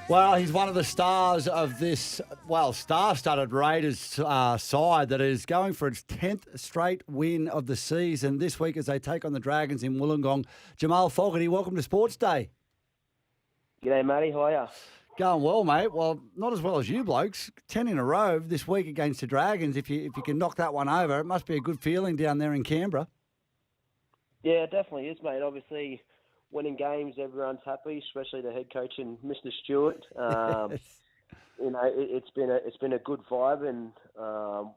Well, he's one of the stars of this, star-studded Raiders side that is going for its 10th straight win of the season this week as they take on the Dragons in Wollongong. Jamal Fogarty, welcome to Sportsday. G'day, Matty. How are ya? Going well, mate. Well, not as well as you blokes. 10 in a row this week against the Dragons. If you can knock that one over, it must be a good feeling down there in Canberra. Yeah, it definitely is, mate. Obviously, winning games, everyone's happy, especially the head coach and Mr. Stuart. You know, it's been a good vibe, and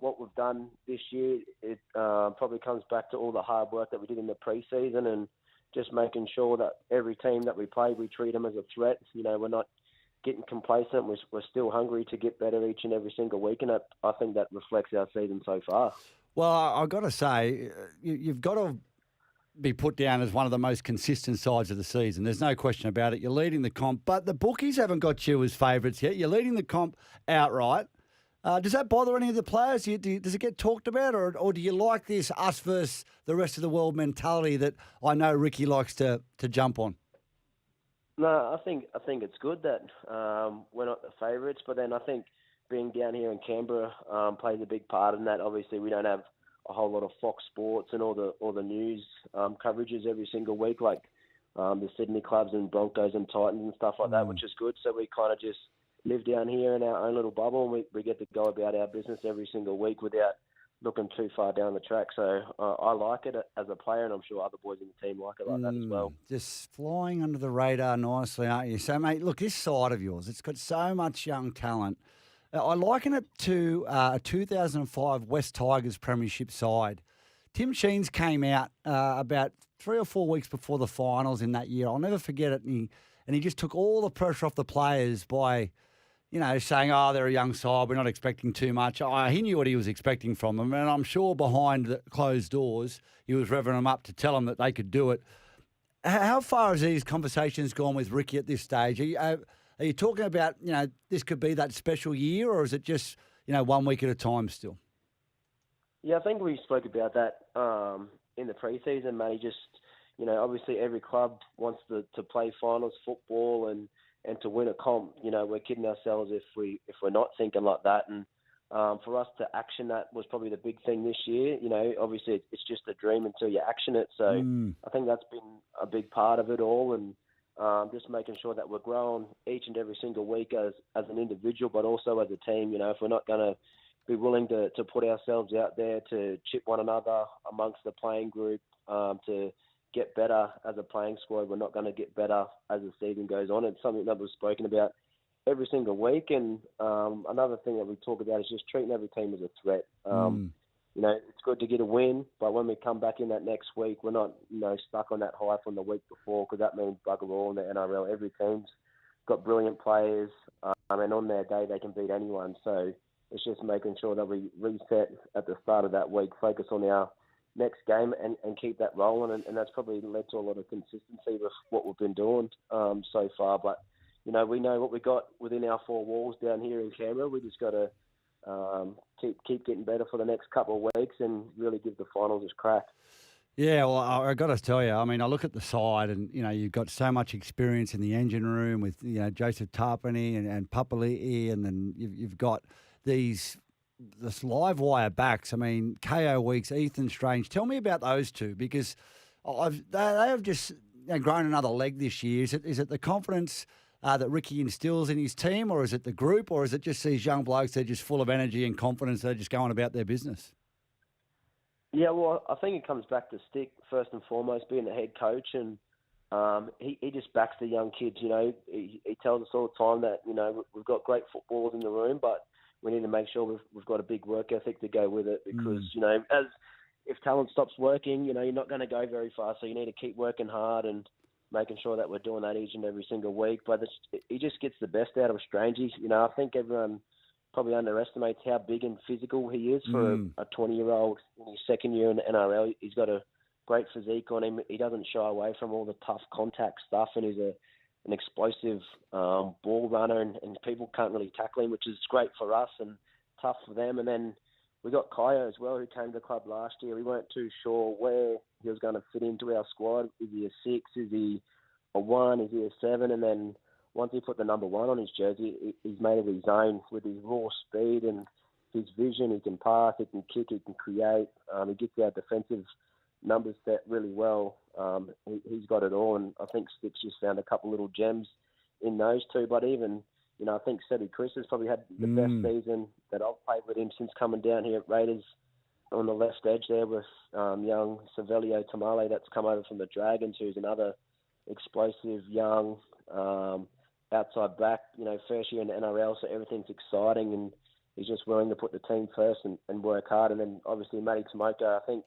what we've done this year, it probably comes back to all the hard work that we did in the pre-season and just making sure that every team that we play, we treat them as a threat. You know, we're not getting complacent. We're still hungry to get better each and every single week, and I think that reflects our season so far. Well, I've got to say, you've got to be put down as one of the most consistent sides of the season. There's no question about it. You're leading the comp, but the bookies haven't got you as favourites yet. You're leading the comp outright. Does that bother any of the players? Does it get talked about, or do you like this us versus the rest of the world mentality that I know Ricky likes to jump on? No, I think it's good that we're not the favourites, but then I think being down here in Canberra plays a big part in that. Obviously, we don't have a whole lot of Fox Sports and all the news coverages every single week, like the Sydney clubs and Broncos and Titans and stuff like that, which is good. So we kind of just live down here in our own little bubble, and we get to go about our business every single week without looking too far down the track. So I like it as a player, and I'm sure other boys in the team like it like that as well. Just flying under the radar nicely, aren't you? So, mate, look, this side of yours, it's got so much young talent. I liken it to a 2005 West Tigers premiership side. Tim Sheens came out about 3 or 4 weeks before the finals in that year. I'll never forget it. And he just took all the pressure off the players by, you know, saying, they're a young side, we're not expecting too much. He knew what he was expecting from them, and I'm sure behind the closed doors he was revving them up to tell them that they could do it. How far has these conversations gone with Ricky at this stage? Are you talking about, you know, this could be that special year, or is it just, you know, 1 week at a time still? Yeah, I think we spoke about that in the pre-season, mate. Just, you know, obviously every club wants to play finals football and to win a comp. You know, we're kidding ourselves if we're not thinking like that. And for us to action that was probably the big thing this year. You know, obviously it's just a dream until you action it. So I think that's been a big part of it all, and just making sure that we're growing each and every single week as an individual, but also as a team. You know, if we're not going to be willing to put ourselves out there to chip one another amongst the playing group, to get better as a playing squad, we're not going to get better as the season goes on. It's something that we've spoken about every single week. And another thing that we talk about is just treating every team as a threat. You know, it's good to get a win, but when we come back in that next week, we're not, you know, stuck on that high from the week before, because that means bugger all in the NRL. Every team's got brilliant players, and on their day they can beat anyone. So it's just making sure that we reset at the start of that week, focus on our next game and keep that rolling. And that's probably led to a lot of consistency with what we've been doing so far. But, you know, we know what we got within our four walls down here in Canberra. We just got to keep getting better for the next couple of weeks and really give the finals a crack. Yeah, well, I got to tell you, I mean, I look at the side and, you know, you've got so much experience in the engine room with, you know, Joseph Tarpany and Papali'i, and then you've got this live wire backs. I mean, KO Weeks, Ethan Strange. Tell me about those two, because they have just, you know, grown another leg this year. Is it the confidence that Ricky instills in his team, or is it the group, or is it just these young blokes that are just full of energy and confidence, they're just going about their business? Yeah, well, I think it comes back to Stick, first and foremost, being the head coach, and he just backs the young kids. You know, he tells us all the time that, you know, we've got great footballers in the room, but we need to make sure we've got a big work ethic to go with it, because, you know, if talent stops working, you know, you're not going to go very far, so you need to keep working hard and making sure that we're doing that each and every single week. But he just gets the best out of Strangey. You know, I think everyone probably underestimates how big and physical he is for a 20-year-old in his second year in the NRL. He's got a great physique on him. He doesn't shy away from all the tough contact stuff, and he's an explosive ball runner, and people can't really tackle him, which is great for us and tough for them. And then we got Kaya as well, who came to the club last year. We weren't too sure where he was going to fit into our squad. Is he a 6? Is he a 1? Is he a 7? And then once he put the number 1 on his jersey, he's made it his own with his raw speed and his vision. He can pass, he can kick, he can create. He gets our defensive numbers set really well. He's got it all, and I think Sticks just found a couple little gems in those two. But even, I think Sebi Chris has probably had the best season that I've played with him since coming down here at Raiders on the left edge there with young Savelio Tamale that's come over from the Dragons, who's another explosive, young outside back, first year in the NRL, so everything's exciting, and he's just willing to put the team first and work hard. And then obviously Matty Tomoko, I think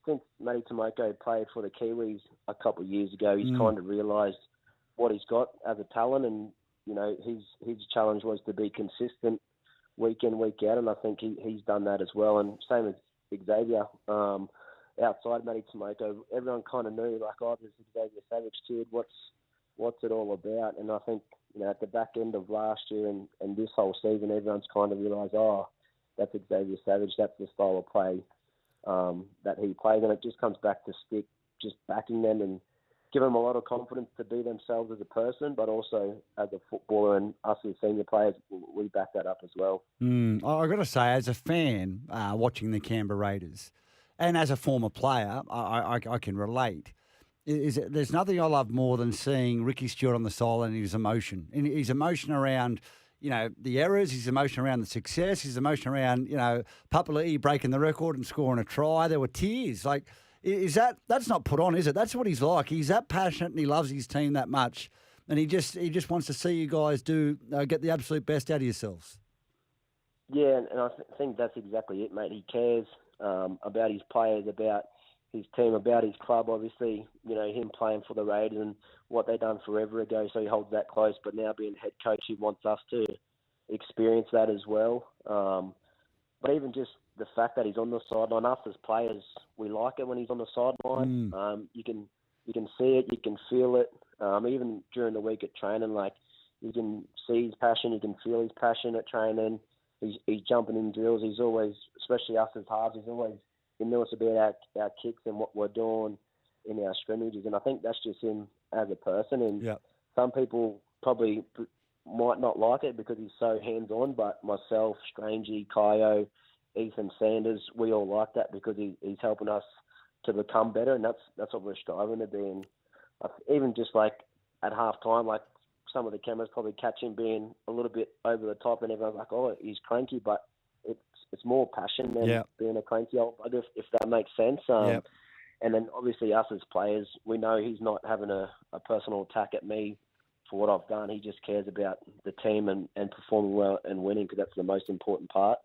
since Matty Tomoko played for the Kiwis a couple of years ago, he's kind of realised what he's got as a talent, and his challenge was to be consistent week in, week out, and I think he's done that as well. And same as Xavier, outside Matty Tomoko, everyone kind of knew, like, oh, this Xavier Savage kid, what's it all about? And I think, at the back end of last year and this whole season, everyone's kind of realised, oh, that's Xavier Savage, that's the style of play that he plays. And it just comes back to Stick, just backing them and giving them a lot of confidence to be themselves as a person, but also as a footballer, and us as senior players, we back that up as well. I've got to say, as a fan watching the Canberra Raiders, and as a former player, I can relate. There's nothing I love more than seeing Ricky Stuart on the sideline and his emotion. And his emotion around, the errors, his emotion around the success, his emotion around, Papali'i breaking the record and scoring a try. There were tears. Like, that's not put on, is it? That's what he's like. He's that passionate and he loves his team that much. And he just wants to see you guys get the absolute best out of yourselves. Yeah, and I think that's exactly it, mate. He cares about his players, about his team, about his club, obviously, him playing for the Raiders and what they done forever ago, so he holds that close. But now being head coach, he wants us to experience that as well. But even just the fact that he's on the sideline, us as players, we like it when he's on the sideline. You can see it, you can feel it. Even during the week at training, like, you can see his passion, you can feel his passion at training. He's jumping in drills. He's always, especially us as halves, he's always been nervous about our kicks and what we're doing in our scrimmages. And I think that's just him as a person. And some people probably might not like it because he's so hands-on, but myself, Strangey, Kaio, Ethan Sanders, we all like that because he's helping us to become better, and that's what we're striving to be. And even just like at half-time, like, some of the cameras probably catch him being a little bit over the top, and everyone's like, oh, he's cranky, but it's more passion than being a cranky old bugger, if that makes sense. And then obviously us as players, we know he's not having a personal attack at me for what I've done. He just cares about the team and performing well and winning, because that's the most important part.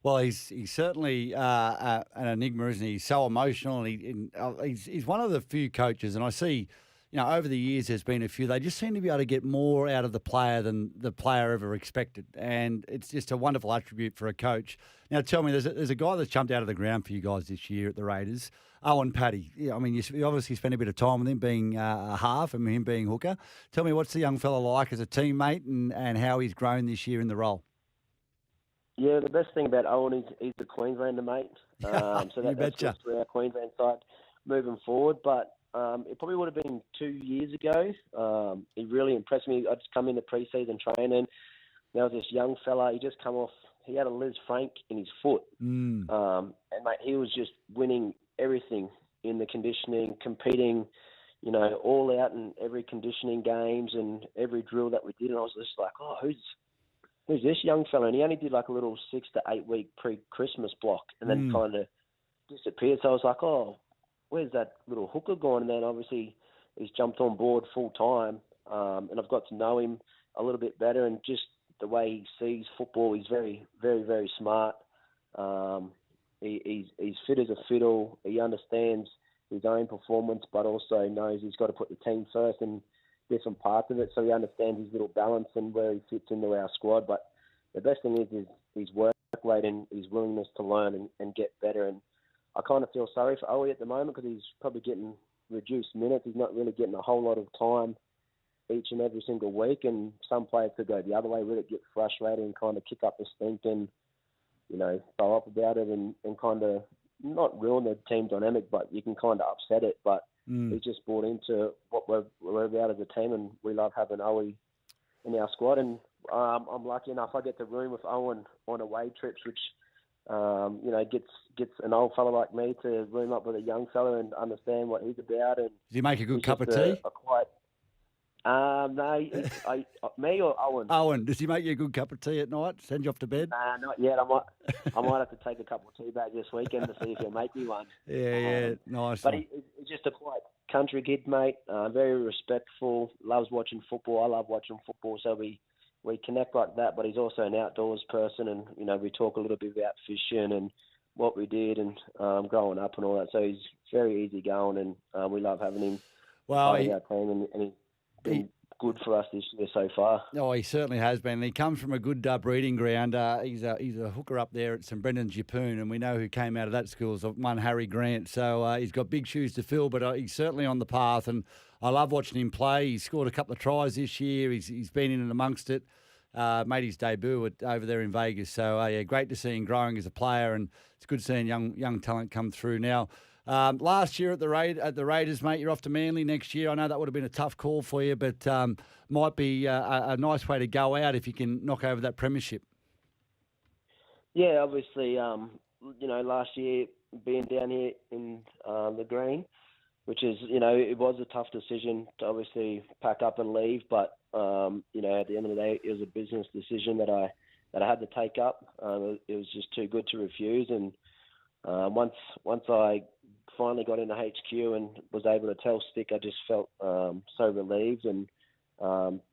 Well, he's certainly an enigma, isn't he? He's so emotional, and he's one of the few coaches, and I see, over the years there's been a few, they just seem to be able to get more out of the player than the player ever expected, and it's just a wonderful attribute for a coach. Now, tell me, there's a guy that's jumped out of the ground for you guys this year at the Raiders, Owen Pattie. I mean, you obviously spent a bit of time with him being a half and him being hooker. Tell me, what's the young fella like as a teammate and how he's grown this year in the role? Yeah, the best thing about Owen is he's a Queenslander, mate. So that's good for our Queensland side moving forward. But it probably would have been 2 years ago. He really impressed me. I just come into pre-season training. There was this young fella. He just come off. He had a Liz Frank in his foot. And, mate, he was just winning everything in the conditioning, competing, all out in every conditioning games and every drill that we did. And I was just like, oh, who's this young fella? And he only did like a little 6 to 8 week pre-Christmas block and then kind of disappeared. So I was like, oh, where's that little hooker gone? And then obviously he's jumped on board full time, and I've got to know him a little bit better, and just the way he sees football, he's very, very, very smart. He's fit as a fiddle. He understands his own performance, but also knows he's got to put the team first in different parts of it. So he understands his little balance and where he fits into our squad. But the best thing is his work rate and his willingness to learn and get better. And I kind of feel sorry for Owie at the moment because he's probably getting reduced minutes. He's not really getting a whole lot of time each and every single week. And some players could go the other way with it, get frustrated and kind of kick up the stink and, throw up about it and kind of not ruin the team dynamic, but you can kind of upset it. But he's just brought into what we're about as a team, and we love having Owen in our squad. And I'm lucky enough I get to room with Owen on away trips, which gets an old fella like me to room up with a young fella and understand what he's about. And does he make a good cup of tea? No, me or Owen? Owen, does he make you a good cup of tea at night? Send you off to bed? Not yet. I might have to take a couple of tea bags this weekend to see if he'll make me one. Yeah, nice. But he's just a quite country kid, mate. Very respectful. Loves watching football. I love watching football, so we connect like that. But he's also an outdoors person, and we talk a little bit about fishing and what we did and growing up and all that. So he's very easygoing, and we love having him part of our team, and he's been good for us this year so far. Oh, he certainly has been. He comes from a good breeding ground. He's a hooker up there at St Brendan's Yeppoon, and we know who came out of that school is one Harry Grant. So he's got big shoes to fill, but he's certainly on the path, and I love watching him play. He's scored a couple of tries this year. He's been in and amongst it. Made his debut over there in Vegas. So, great to see him growing as a player, and it's good seeing young talent come through now. Last year at the Raiders, mate, you're off to Manly next year. I know that would have been a tough call for you, but might be a nice way to go out if you can knock over that premiership. Yeah, obviously, last year being down here in the Green, which is, it was a tough decision to obviously pack up and leave, but at the end of the day, it was a business decision that I had to take up. It was just too good to refuse, and once I finally got into HQ and was able to tell Stick, I just felt so relieved, and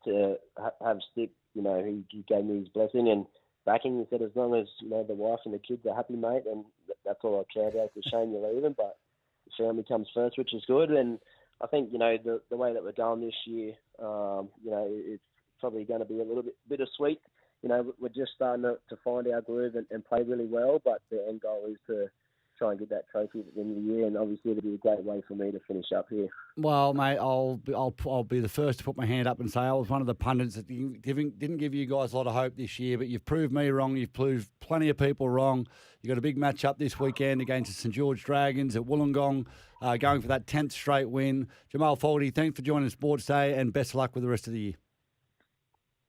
to have Stick, he gave me his blessing and backing. He said, as long as the wife and the kids are happy, mate, and that's all I care about. It's a shame you're leaving, but the family comes first, which is good. And I think the way that we're going this year, it's probably going to be a little bit bittersweet. We're just starting to find our groove and play really well, but the end goal is to try and get that trophy at the end of the year, and obviously it'll be a great way for me to finish up here. Well, mate, I'll be the first to put my hand up and say I was one of the pundits that didn't give you guys a lot of hope this year, but you've proved me wrong. You've proved plenty of people wrong. You've got a big match up this weekend against the St George Dragons at Wollongong, going for that 10th straight win. Jamal Fogarty, thanks for joining Sportsday, and best of luck with the rest of the year.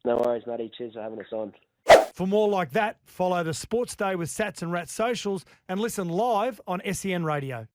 No worries, Matty. Cheers for having us on. For more like that, follow the Sports Day with Sats and Rats socials and listen live on SEN Radio.